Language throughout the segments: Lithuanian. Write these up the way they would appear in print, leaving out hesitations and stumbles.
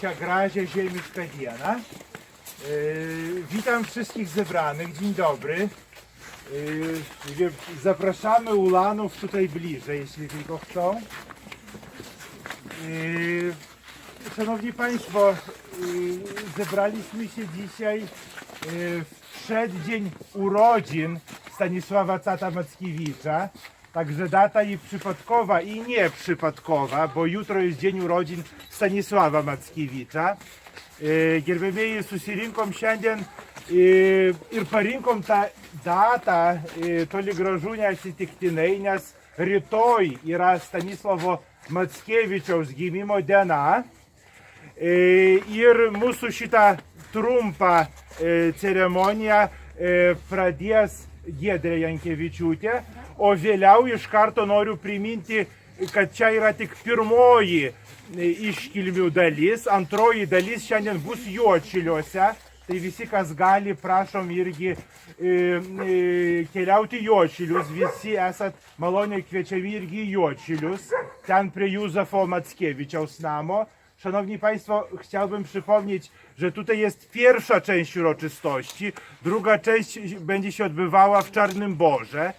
gražią ziemiszką dienę. Witam wszystkich zebranych, dzień dobry. Zapraszamy ulanów tutaj bliżej, jeśli tylko chcą. Szanowni Państwo, zebraliśmy się dzisiaj w przeddzień urodzin Stanisława Cata Mackiewicza. Także data i przypadkowa i nieprzypadkowa, bo jutro jest dzień urodzin Stanisława Mackiewicza. Gerbėmieji, susirinkom šiandien ir parinkom tą datą toli gražu neatsitiktinai, nes rytoj yra Stanislovo Mackevičiaus gimimo diena. Ir mūsų šitą trumpą ceremoniją pradės Giedrė Jankevičiūtė, o vėliau iš karto noriu priminti, kad čia yra tik pirmoji iškilmių dalis, antroji dalis šiandien bus Juodšiliuose, tai visi, kas gali, prašom irgi keliauti Juodšilius, visi esat maloniai kviečiami irgi Juodšilius, ten prie Józefo Mackiewiczaus namo. Szanowni Państwo, chciałbym przypomnieć, że tutaj jest pierwsza część uroczystości, druga część będzie się odbywała w Czarnym Borze.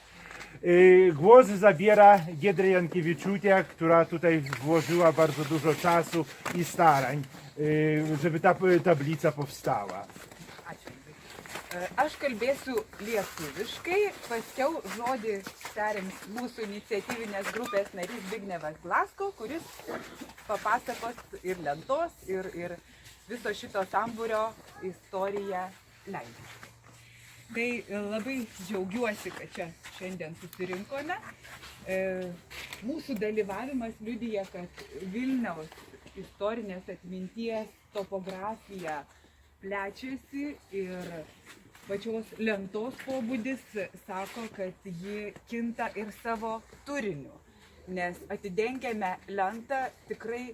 Głos zabiera Giedrė Jankevičiūtė, która tutaj włożyła bardzo dużo czasu i starań, żeby ta tablica powstała. Aš kalbėsiu lietuviškai, paskiau žodį perims mūsų iniciatyvinės grupės narys Zbignevas Glasko, kuris papasakos ir lentos, ir viso šito sambūrio istoriją lenkiškai. Tai labai džiaugiuosi, kad čia šiandien susirinkome. Mūsų dalyvavimas liudija, kad Vilniaus istorinės atminties topografija plečiasi ir pačios lentos pobūdis sako, kad ji kinta ir savo turiniu, nes atidengiame lentą tikrai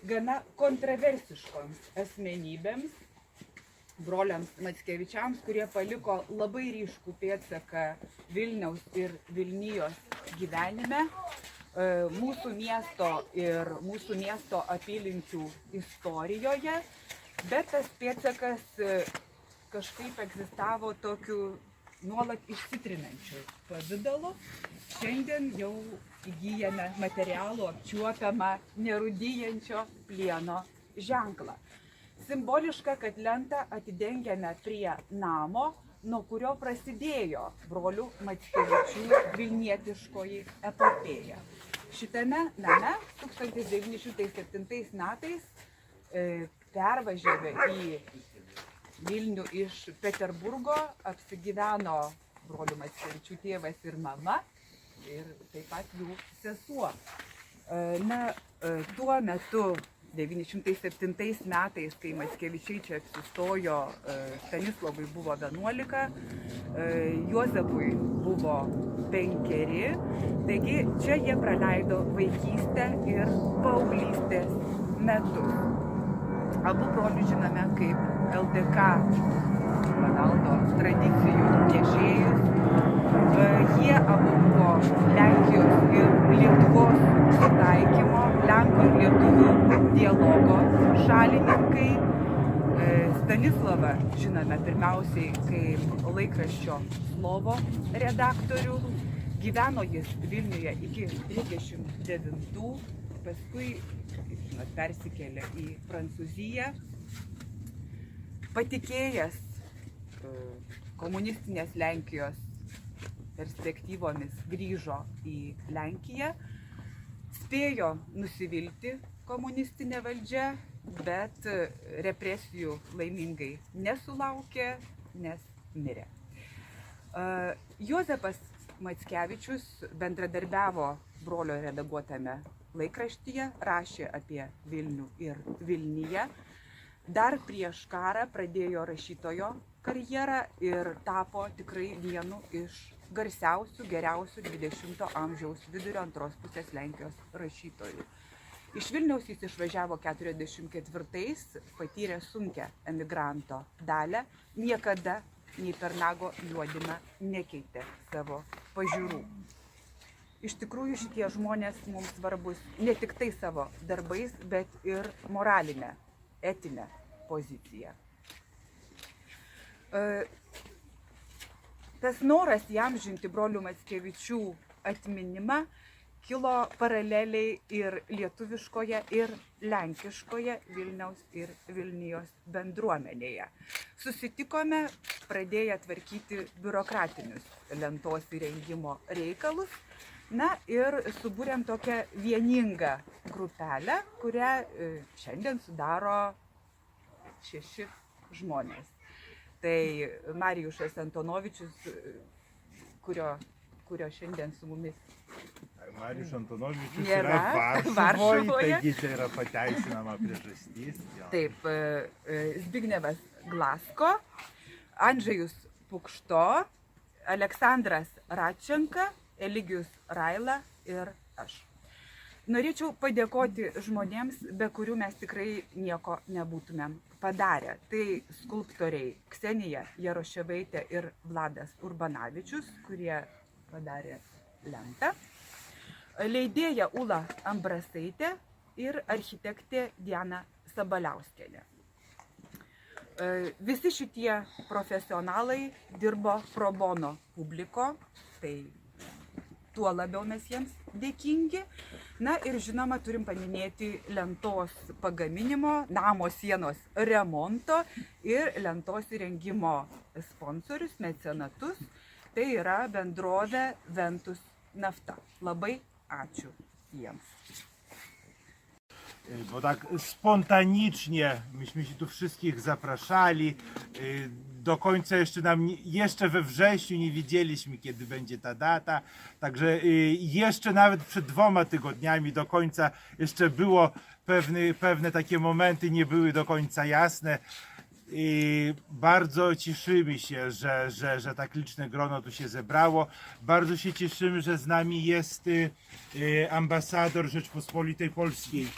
gana kontroversiškoms asmenybėms, broliams Mackevičiams, kurie paliko labai ryškų pėdsaką Vilniaus ir Vilnijos gyvenime, mūsų miesto ir mūsų miesto apylinkių istorijoje, bet tas pėdsakas kažkaip egzistavo tokiu nuolat išsitrinančiu pavidalu. Šiandien jau įgyjame materialų apčiuopiamą nerūdijančio plieno ženklą. Simboliška, kad lentą atidengiame prie namo, nuo kurio prasidėjo brolių Mackevičių vilnietiškoji epopėja. Šitame name 1907 metais pervažiavę į Vilnių iš Peterburgo apsigyveno brolių Mackevičių tėvas ir mama ir taip pat jų sesuo. Tuo metu 907 metais, kai Mackevičiai čia apsistojo, Stanislovui buvo 11, Juozapui buvo 5, taigi čia jie praleido vaikystę ir paauglystės metus. Abu brolius žinome kaip LDK paveldo tradicijų nešėjus. Jie abu buvo Lenkijos ir Lietuvos sutaikymo, Lenkų ir Lietuvių dialogo šalininkai. Stanislavą žinome pirmiausiai kaip laikraščio Slovo redaktorių. Gyveno jis Vilniuje iki 39, paskui persikėlė į Prancūziją. Patikėjęs komunistinės Lenkijos perspektyvomis grįžo į Lenkiją, spėjo nusivilti komunistinė valdžia, bet represijų laimingai nesulaukė, nes mirė. Juozapas Mackevičius bendradarbiavo brolio redaguotame laikraštyje, rašė apie Vilnių ir Vilniją. Dar prieš karą pradėjo rašytojo karjerą ir tapo tikrai vienu iš garsiausių, geriausių 20 amžiaus vidurio antros pusės Lenkijos rašytojų. Iš Vilniaus jis išvažiavo 44-ais, patyrė sunkią emigranto dalią, niekada nei per nago juodimą nekeitė savo pažiūrų. Iš tikrųjų šitie žmonės mums svarbus ne tik tai savo darbais, bet ir moralinę etinę poziciją. Tas noras įamžinti brolių Mackevičių atminimą kilo paraleliai ir lietuviškoje, ir lenkiškoje Vilniaus ir Vilnijos bendruomenėje. Susitikome pradėję tvarkyti biurokratinius lentos įrengimo reikalus, na ir subūrėm tokią vieningą grupelę, kurią šiandien sudaro 6 žmonės. Tai Marijušas Antonovičius, kurio šiandien su mumis Marijus Antonovičius nėra yra Varšuvoje, taigi čia yra pateisinama priežastis. Jo. Taip, Zbignevas Glasko, Andžejus Pukšto, Aleksandras Radčenka, Eligijus Raila ir aš. Norėčiau padėkoti žmonėms, be kurių mes tikrai nieko nebūtumėm padarę. Tai skulptoriai Ksenija Jaroševaitė ir Vladas Urbanavičius, kurie padarė lentą, leidėja Ula Ambrasaitė ir architektė Diana Sabaliauskienė. Visi šitie profesionalai dirbo pro bono publiko, tai tuo labiau mes jiems dėkingi. Na ir žinoma, turim paminėti lentos pagaminimo, namo sienos remonto ir lentos įrengimo sponsorius, mecenatus. Tai yra bendrovė Ventus Nafta. Labai ačiū jiems. Bo tak spontanicznie myśmy się tu wszystkich zapraszali. Do końca jeszcze we wrześniu nie wiedzieliśmy, kiedy będzie ta data. Także jeszcze nawet przed 2 tygodniami do końca jeszcze było pewne takie momenty, nie były do końca jasne. I bardzo cieszymy się, że tak liczne grono tu się zebrało. Bardzo się cieszymy, że z nami jest ambasador Rzeczpospolitej Polskiej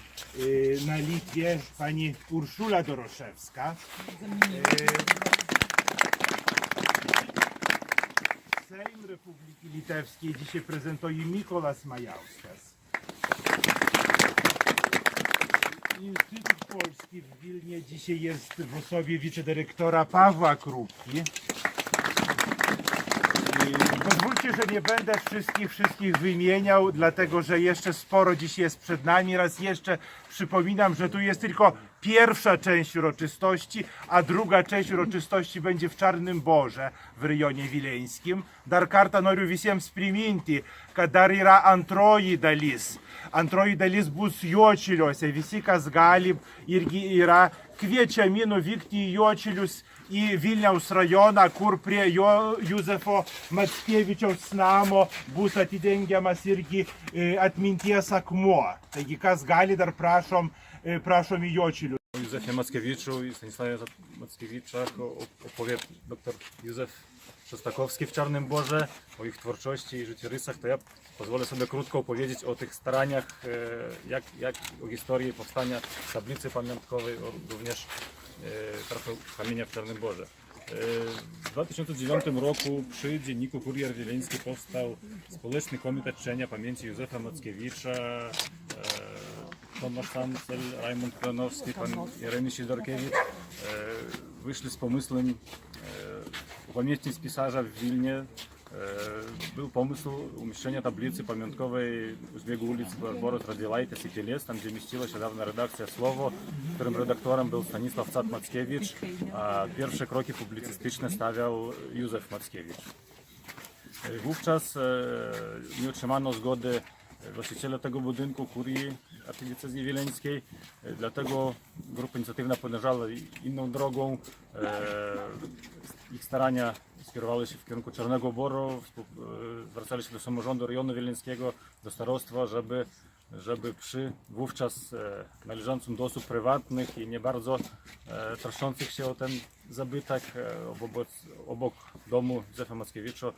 na Litwie, pani Urszula Doroszewska. Sejm Republiki Litewskiej dzisiaj prezentuje Mikolas Majauskas. Instytut Polski w Wilnie dzisiaj jest w osobie wicedyrektora Pawła Krupki. Pozwólcie, że nie będę wszystkich wymieniał, dlatego że jeszcze sporo dzisiaj jest przed nami. Raz jeszcze przypominam, że tu jest tylko pierwsza część uroczystości, a druga część uroczystości będzie w Czarnym Borze w rejonie wileńskim. Dar kartą noriu visiems priminti, kad dar yra antroji dalis. Antroji dalis bus Jočiliuose. Visi, kas gali, irgi yra kviečiami nuvykti į Jočilius, į Vilniaus rajoną, kur prie Józefo Mackievičiaus namo bus atidengiamas irgi atminties akmuo. Taigi, kas gali, dar prašom į Jočilius. O Józefie Mackiewiczu i Stanisławie Mackiewiczach opowie dr Józef Szostakowski w Czarnym Borze, o ich twórczości i życiorysach. To ja pozwolę sobie krótko opowiedzieć o tych staraniach, o historii powstania tablicy pamiątkowej, również trasu kamienia w Czarnym Borze. W 2009 roku przy dzienniku Kurier Wileński powstał Społeczny Komitet Czczenia Pamięci Józefa Mackiewicza, Tomasz Sancel, Rajmund Klanowski, pan Jeremy Sidorkiewicz wyszli z pomysłem upamiętnić pisarza w Wilnie. Był pomysł umieszczenia tablicy pamiątkowej u zbiegu ulic Barboros Radvilaitis i Piles, tam gdzie mieściła się dawna redakcja Słowo, którym redaktorem był Stanisław Cat Mackiewicz, a pierwsze kroki publicystyczne stawiał Józef Mackiewicz. Wówczas nie otrzymano zgody właściciela tego budynku, kurii archidiecezji wileńskiej, dlatego grupa inicjatywna podążała inną drogą. Ich starania skierowały się w kierunku Czarnego Boru, zwracali się do samorządu rejonu wileńskiego, do starostwa, żeby przy wówczas należącym do osób prywatnych i nie bardzo troszących się o ten zabytek obok domu Józefa Mackiewicza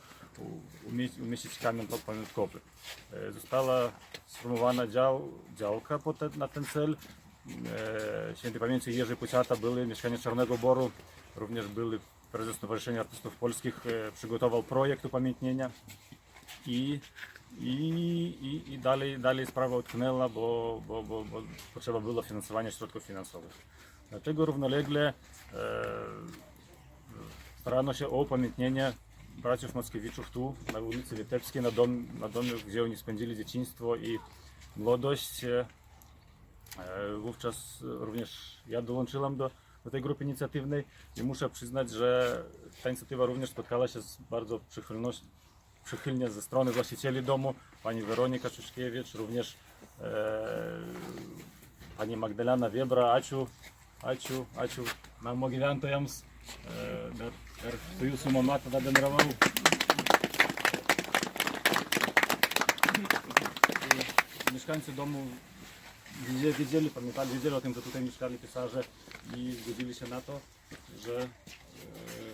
umieścić kamień pamiątkowy. Została sformowana działka na ten cel. Świętej pamięci Jerzy Puciata, były mieszkanie Czarnego Boru, również były prezes Stowarzyszenia Artystów Polskich, przygotował projekt upamiętnienia. I dalej sprawa utknęła, bo potrzeba było finansowania środków finansowych. Dlatego równolegle starano się o upamiętnienie braciów Mackiewiczów tu, na ulicy Witebskiej, na domie, gdzie oni spędzili dzieciństwo i młodość. Wówczas również ja dołączyłem do tej grupy inicjatywnej i muszę przyznać, że ta inicjatywa również spotkała się z bardzo przychylnie ze strony właścicieli domu, pani Weronika Szuszkiewicz, również pani Magdalena Wiebra. Ačiū namo gyventojams, dar su jūsų mama tada bendravau. Mieszkańcy domu wiedzieli o tym, że tutaj mieszkali pisarze i zgodzili się na to,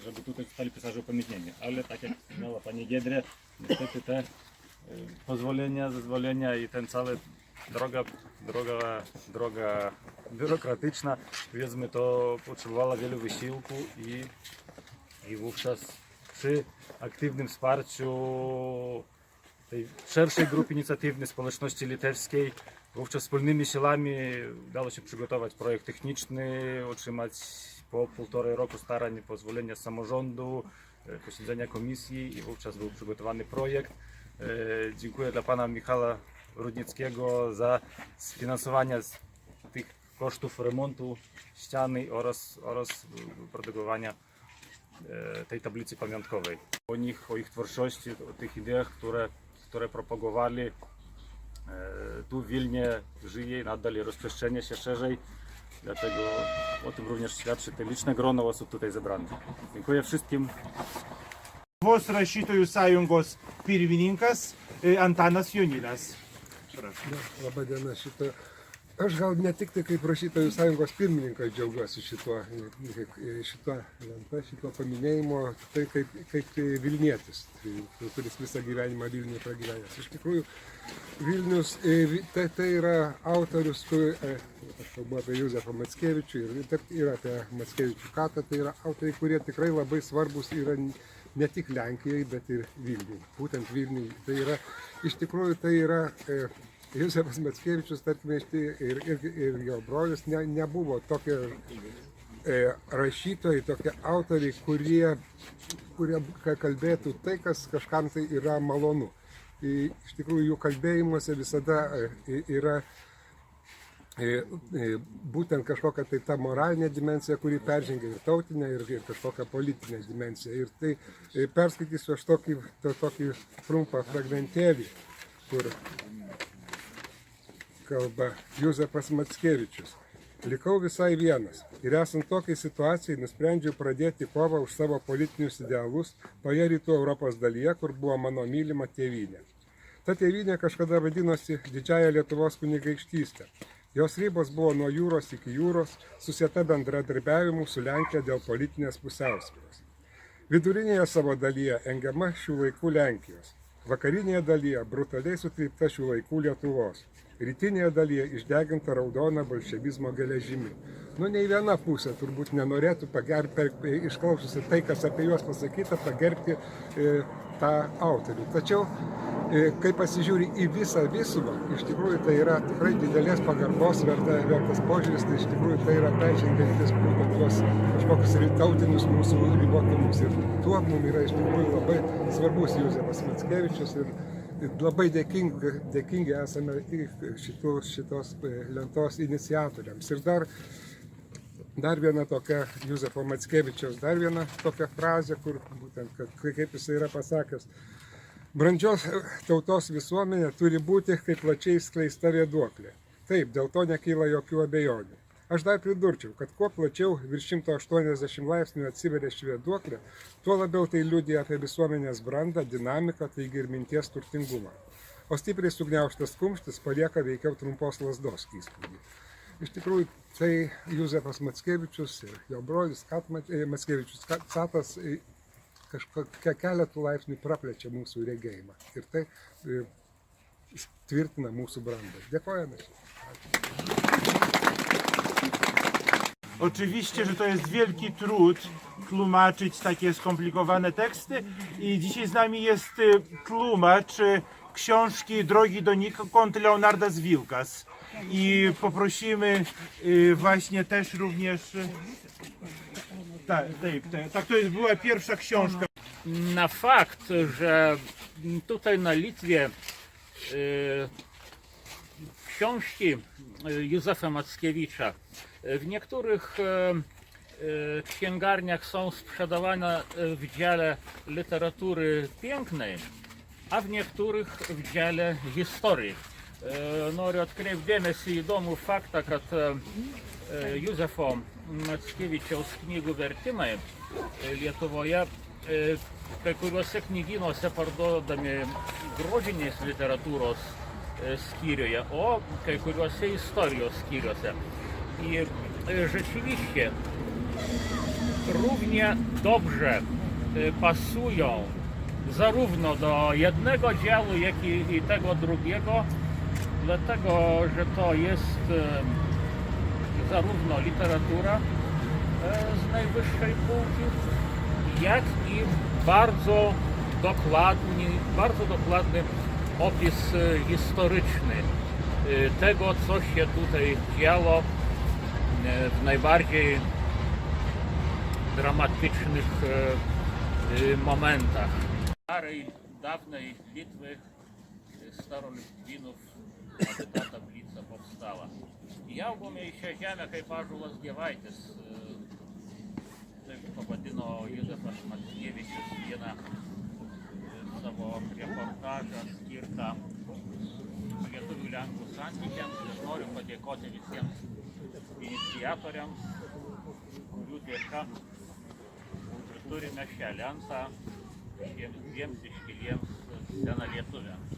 żeby tutaj zostali pisarze upamiętnieni. Ale tak jak wspomniała pani Giedrė, niestety te pozwolenia, zezwolenia i ten cały droga biurokratyczna, powiedzmy, to potrzebowała wielu wysiłku i wówczas przy aktywnym wsparciu tej szerszej grupy inicjatywnej społeczności litewskiej, wówczas wspólnymi siłami udało się przygotować projekt techniczny, otrzymać po 1,5 roku starań pozwolenia z samorządu, posiedzenia komisji i wówczas był przygotowany projekt. Dziękuję dla pana Michała Rudnickiego za sfinansowanie tych kosztów remontu ściany oraz produkowania tej tablicy pamiątkowej. O ich twórczości, o tych ideach, które propagowali, tu w Wilnie żyje i nadal rozprzestrzenia się szerzej. Dlatego o tym również świadczy te liczne grono osób tutaj zebranych. Dziękuję wszystkim. Lietuvos rašytojų sąjungos pirmininkas Antanas Jonynas. Labą dieną. Aš gal ne tik tai kaip rašytojų sąjungos pirmininkas džiaugiuosi šituo lenta, šituo paminėjimu, tai kaip Vilnietis, kuris visą gyvenimą Vilniuje pragyvenęs. Iš tikrųjų, Vilnius tai yra autorius, aš kalbu apie Józefą Mackevičių ir apie Mackevičių katą, tai yra autoriai, kurie tikrai labai svarbus yra ne tik Lenkijai, bet ir Vilniui. Būtent Vilniui. Tai yra, iš tikrųjų, tai yra Józefas Mackevičius, tarkime, ir jo brolis nebuvo tokie rašytojai, tokie autoriai, kurie kalbėtų tai, kas kažkam tai yra malonu. Iš tikrųjų, jų kalbėjimuose visada yra būtent kažkokia tai ta moralinė dimensija, kuri peržengia ir tautinę, ir kažkokią politinę dimensiją. Ir tai perskaitysiu aš tokį trumpą fragmentėlį, kur kalba Józefas Mackevičius. Likau visai vienas ir esant tokiai situacijai nusprendžiau pradėti kovą už savo politinius idealus toje rytų Europos dalyje, kur buvo mano mylima tėvynė. Ta tėvynė kažkada vadinosi Didžiąja Lietuvos kunigaikštystė. Jos ribos buvo nuo jūros iki jūros, susieta bendradarbiavimu su Lenkija dėl politinės pusiausvyros. Vidurinėje savo dalyje engiama šių laikų Lenkijos. Vakarinėje dalyje brutaliai sutrypta šių laikų Lietuvos. Rytinėje dalyje išdeginta raudona bolševizmo geležimi. Nei viena pusė turbūt nenorėtų išklausiusi tai, kas apie juos pasakyta, pagerbti tą autorių. Tačiau, kai pasižiūri į visą visumą, iš tikrųjų tai yra tikrai didelės pagarbos vertas požiūris, tai iš tikrųjų tai yra peržengiantis tuos kažkokius tautinius mūsų ribotumus. Ir tuo mums yra iš tikrųjų labai svarbus Józefas Mackevičius ir labai dėkingi esame šitos lentos iniciatoriams. Ir dar viena tokia Józefo Mackevičiaus, dar viena tokia frazė, kur būtent, kaip jis yra pasakęs, brandžios tautos visuomenė turi būti kaip plačiai skleista vėduoklė. Taip, dėl to nekyla jokių abejonių. Aš dar pridurčiau, kad kuo plačiau virš 180 laipsnių atsiveria ši vėduoklė, tuo labiau tai liudija apie visuomenės brandą, dinamiką, taigi ir minties turtingumą. O stipriai sugniaužtas kumštis palieka veikiau trumpos lazdos įspūdį. Iš tikrųjų, tai Józefas Mackevičius ir jo brolis Mackevičius Catas kažkokią keletų laipsnių praplečia mūsų regėjimą. Ir tai tvirtina mūsų brandą. Dėkojame. Oczywiście, że to jest wielki trud tłumaczyć takie skomplikowane teksty i dzisiaj z nami jest tłumacz książki Drogi donikąd Leonarda Zwilkas. I poprosimy właśnie też również... Tak, to była pierwsza książka. Na fakt, że tutaj na Litwie książki Józefa Mackiewicza w niektórych księgarniach są sprzedawane w dziale literatury pięknej, a w niektórych w dziale historii. Noriu atkreipt dėmesį į įdomų faktą, kad Józefo Mackevičiaus knygų vertimai Lietuvoje kai kuriuose knygynuose parduodami grožinės literatūros skyriuje, o kai kuriuose istorijos skyriuose. I rzeczywiście równie dobrze pasują zarówno do jednego działu, jak i tego drugiego, dlatego że to jest zarówno literatura z najwyższej półki, jak i bardzo dokładny opis historyczny tego, co się tutaj działo w najbardziej dramatycznych momentach. Starej, dawnej Litwy, starolitwinów, ta tablica powstała. Jaugome į šią žemę kaip ąžuolas dievaitis, taip pavadino Józefas Mackevičius vieną savo reportažą skirtą lietuvių lenkų santykiams. Ir noriu padėkoti visiems iniciatoriams, kurių dėka turime šią lentą šiems dviems iškiliems senalietuviams.